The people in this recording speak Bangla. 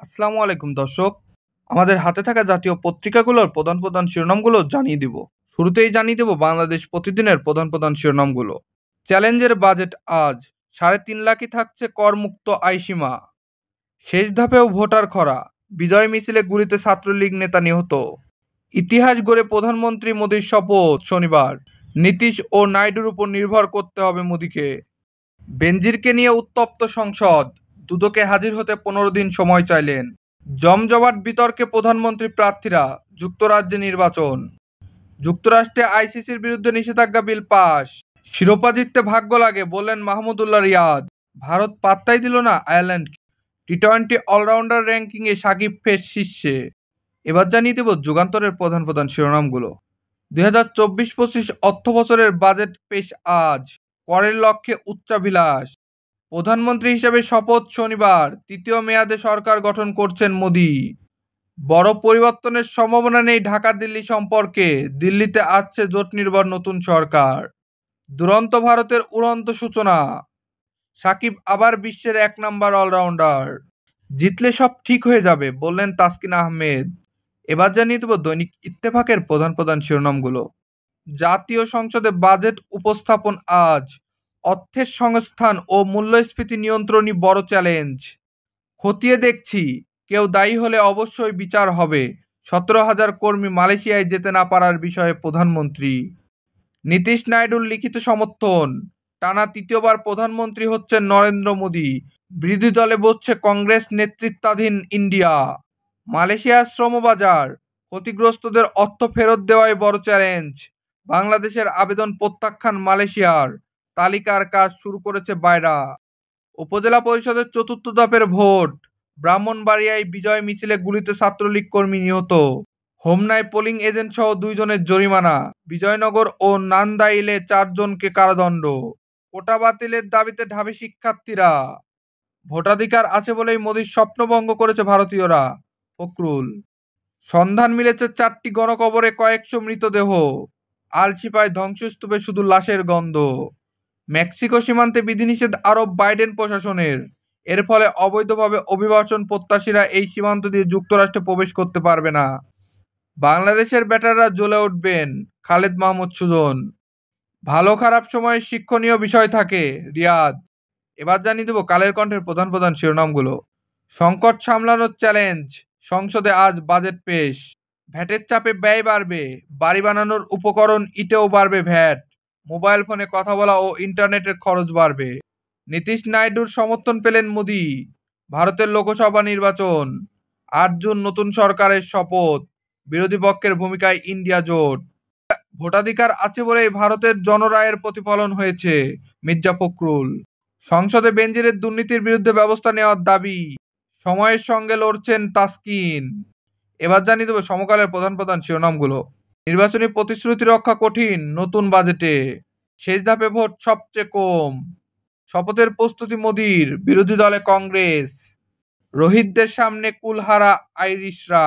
আসসালামু আলাইকুম দর্শক। আমাদের হাতে থাকা জাতীয় পত্রিকাগুলোর প্রধান প্রধান শিরোনামগুলো জানিয়ে দিব। শুরুতেই জানিয়ে দেব বাংলাদেশ প্রতিদিনের প্রধান প্রধান শিরোনামগুলো। চ্যালেঞ্জের বাজেট আজ, ৩.৫ লাখই থাকছে করমুক্ত আয়সীমা। শেষ ধাপেও ভোটার খরা, বিজয় মিছিলে গুলিতে ছাত্রলীগ নেতা নিহত। ইতিহাস গড়ে প্রধানমন্ত্রী মোদির শপথ শনিবার, নীতিশ ও নাইডুর উপর নির্ভর করতে হবে মোদিকে। বেনজিরকে নিয়ে উত্তপ্ত সংসদ, দুদকে হাজির হতে ১৫ দিন সময় চাইলেন। জমজমাট বিতর্কে প্রধানমন্ত্রী প্রার্থীরা, যুক্তরাজ্যে নির্বাচন। যুক্তরাষ্ট্রে আইসিসির বিরুদ্ধে নিষেধাজ্ঞা বিল পাস। শিরোপা জিততে ভাগ্য লাগে বললেন মাহমুদুল্লাহ রিয়াদ। ভারত পাত্তাই দিল না আয়ারল্যান্ডকে। টি-20 অলরাউন্ডার র্যাঙ্কিংয়ে সাকিব ফের শীর্ষে। এবার জানিয়ে দেব যুগান্তরের প্রধান প্রধান শিরোনামগুলো। ২০২৪-২৫ অর্থবছরের বাজেট পেশ আজ, করের লক্ষ্যে উচ্চাভিলাষ। প্রধানমন্ত্রী হিসেবে শপথ শনিবার, তৃতীয় মেয়াদে সরকার গঠন করছেন মোদি। বড় পরিবর্তনের সম্ভাবনা নেই ঢাকা দিল্লি সম্পর্কে, দিল্লিতে আসছে জোট নির্ভর নতুন সরকার। দুরন্ত ভারতের উড়ন্ত সূচনা, সাকিব আবার বিশ্বের ১ নাম্বার অলরাউন্ডার। জিতলে সব ঠিক হয়ে যাবে বললেন তাসকিন আহমেদ। এবার জানিয়ে দেব দৈনিক ইত্তেফাকের প্রধান প্রধান শিরোনামগুলো। জাতীয় সংসদে বাজেট উপস্থাপন আজ, অর্থের সংস্থান ও মূল্যস্ফীতি নিয়ন্ত্রণই বড় চ্যালেঞ্জ। খতিয়ে দেখছি, কেউ দায়ী হলে অবশ্যই বিচার হবে। ১৭,০০০ কর্মী মালয়েশিয়ায় যেতে না পারার বিষয়ে প্রধানমন্ত্রী। নীতিশ নাইডুর লিখিত সমর্থন, টানা তৃতীয়বার প্রধানমন্ত্রী হচ্ছেন নরেন্দ্র মোদি। বিরোধী দলে বসছে কংগ্রেস নেতৃত্বাধীন ইন্ডিয়া। মালয়েশিয়ার শ্রমবাজার, ক্ষতিগ্রস্তদের অর্থ ফেরত দেওয়াই বড় চ্যালেঞ্জ। বাংলাদেশের আবেদন প্রত্যাখ্যান মালয়েশিয়ার, তালিকার কাজ শুরু করেছে বায়রা। উপজেলা পরিষদের ৪র্থ ধাপের ভোট, ব্রাহ্মণবাড়িয়ায় বিজয় মিছিলে গুলিতে ছাত্রলীগ কর্মী নিহত। হোমনায় পোলিং এজেন্ট সহ ২ জনের জরিমানা। বিজয়নগর ও নান্দাইলে ৪ জনকে কারাদণ্ড। কোটা বাতিলের দাবিতে ঢাবি শিক্ষার্থীরা। ভোটাধিকার আছে বলেই মোদির স্বপ্নভঙ্গ করেছে ভারতীয়রা, ফখরুল। সন্ধান মিলেছে ৪টি গণকবরে কয়েকশো মৃতদেহ। আলশিপায় ধ্বংসস্তূপে শুধু লাশের গন্ধ। মেক্সিকো সীমান্তে বিধিনিষেধ আরোপ বাইডেন প্রশাসনের। এর ফলে অবৈধভাবে অভিবাসন প্রত্যাশীরা এই সীমান্ত দিয়ে যুক্তরাষ্ট্রে প্রবেশ করতে পারবে না। বাংলাদেশের ব্যাটাররা জ্বলে উঠবেন, খালেদ মাহমুদ সুজন। ভালো খারাপ সময়ে শিক্ষণীয় বিষয় থাকে, রিয়াদ। এবার জানিয়ে দেব কালের কণ্ঠের প্রধান প্রধান শিরোনামগুলো। সংকট সামলানোর চ্যালেঞ্জ, সংসদে আজ বাজেট পেশ। ভ্যাটের চাপে ব্যয় বাড়বে, বাড়ি বানানোর উপকরণ ইটেও বাড়বে ভ্যাট। মোবাইল ফোনে কথা বলা ও ইন্টারনেটের খরচ বাড়বে। নীতিশ নাইডুর সমর্থন পেলেন মোদি। ভারতের লোকসভা নির্বাচন, ৮ জুন নতুন সরকারের শপথ। বিরোধী পক্ষের ভূমিকায় ইন্ডিয়া জোট। ভোটাধিকার আছে বলেই ভারতের জনরায়ের প্রতিফলন হয়েছে, মির্জা ফখরুল। সংসদে বেনজিরের দুর্নীতির বিরুদ্ধে ব্যবস্থা নেওয়ার দাবি। সময়ের সঙ্গে লড়ছেন তাসকিন। এবার জানিয়ে দেব সমকালের প্রধান প্রধান শিরোনামগুলো। নির্বাচনী প্রতিশ্রুতি রক্ষা কঠিন নতুন বাজেটে। শেষ ধাপে ভোট সবচেয়ে কম। শপথের প্রস্তুতি মোদির, বিরোধী দলে কংগ্রেস। রোহিতদের সামনে কুলহারা আইরিশরা।